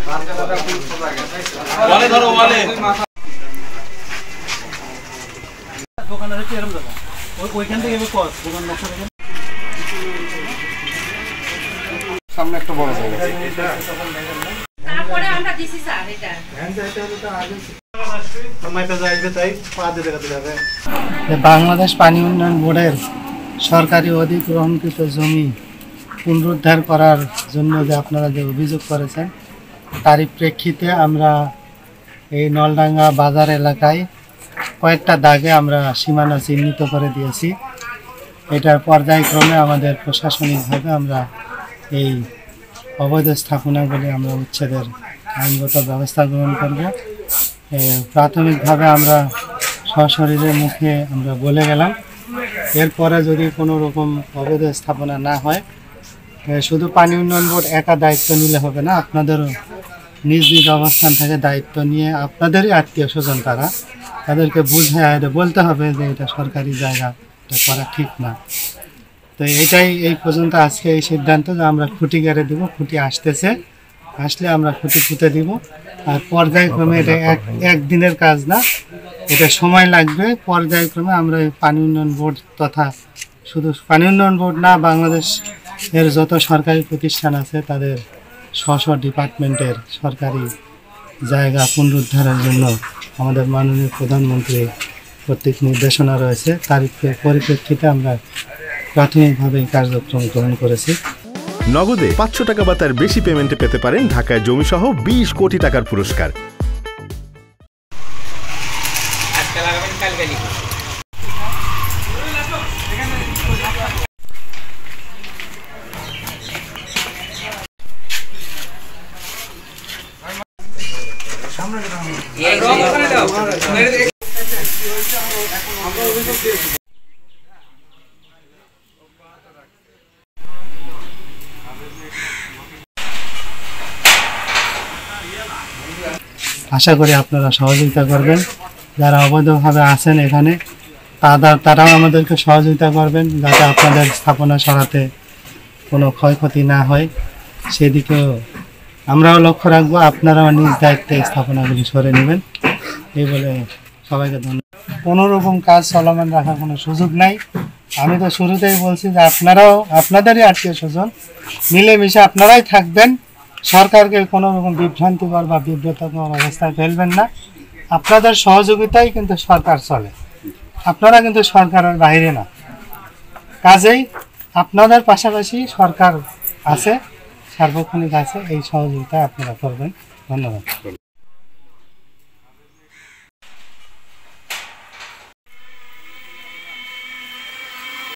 সামনে একটা বড় জায়গা তারপরে আমরা দিছি স্যার এটা বাংলাদেশ পানি উন্নয়ন বোর্ডের সরকারি অধিগ্রহণকৃত জমি পুনরুদ্ধার করার জন্য যে আপনারা যে অভিযোগ করেছেন তারই প্রেক্ষিতে আমরা এই নলডাঙ্গা বাজার এলাকায় কয়েকটা দাগে আমরা সীমানা চিহ্নিত করে দিয়েছি। এটার পর্যায়ক্রমে আমাদের প্রশাসনিকভাবে আমরা এই অবৈধ স্থাপনাগুলি আমরা উচ্ছেদের আইনগত ব্যবস্থা গ্রহণ করব। প্রাথমিকভাবে আমরা সশরীরের মুখে আমরা বলে গেলাম, এরপরে যদি কোনো রকম অবৈধ স্থাপনা না হয়, শুধু পানি উন্নয়ন বোর্ড একা দায়িত্ব নিলে হবে না, আপনাদেরও নিজ নিজ অবস্থান থেকে দায়িত্ব নিয়ে আপনাদেরই আত্মীয় স্বজন তাদেরকে বুঝায় বলতে হবে যে এটা সরকারি জায়গা, এটা করা ঠিক না। তো এটাই এই পর্যন্ত আজকে এই সিদ্ধান্ত যে আমরা খুঁটি গেড়ে দিব, খুঁটি আসলে আমরা খুঁটি পুঁতে দিব। আর পর্যায়ক্রমে এটা একদিনের কাজ না, এটা সময় লাগবে। পর্যায়ক্রমে আমরা এই পানি উন্নয়ন বোর্ড তথা শুধু পানি উন্নয়ন বোর্ড না, বাংলাদেশ এর যত সরকারি প্রতিষ্ঠান আছে তাদের স্ব ডিপার্টমেন্টের সরকারি জায়গা পুনরুদ্ধারের জন্য আমাদের মাননীয় প্রধানমন্ত্রী কর্তৃক নির্দেশনা রয়েছে। তার পরিপ্রেক্ষিতে আমরা প্রাথমিকভাবে এই কার্যক্রম গ্রহণ করেছি। নগদে 500 টাকা বা তার বেশি পেমেন্টে পেতে পারেন ঢাকায় জমিসহ 20 কোটি টাকার পুরস্কার। আশা করি আপনারা সহযোগিতা করবেন, যারা অবৈধভাবে আছেন এখানে তারাও আমাদেরকে সহযোগিতা করবেন, যাতে আপনাদের স্থাপনা সরাতে কোনো ক্ষয়ক্ষতি না হয় সেদিকেও আমরাও লক্ষ্য রাখবো। আপনারাও নিজ দায়িত্বে স্থাপনাগুলি সরে নেবেন। এই বলে সবাইকে ধন্যবাদ। কোনো রকম কাজ চলমান রাখার কোনো সুযোগ নাই। আমি তো শুরুতেই বলছি যে আপনারাও আপনাদেরই আত্মীয় স্বজন, মিলেমিশে আপনারাই থাকবেন। সরকারকে কোনো রকম বিভ্রান্তিকর বা বিব্রতকর অবস্থায় ফেলবেন না। আপনাদের সহযোগিতাই কিন্তু সরকার চলে, আপনারা কিন্তু সরকারের বাইরে না। কাজেই আপনাদের পাশাপাশি সরকার আছে, সার্বক্ষণিক আছে, এই সহযোগিতা আপনারা করবেন। ধন্যবাদ।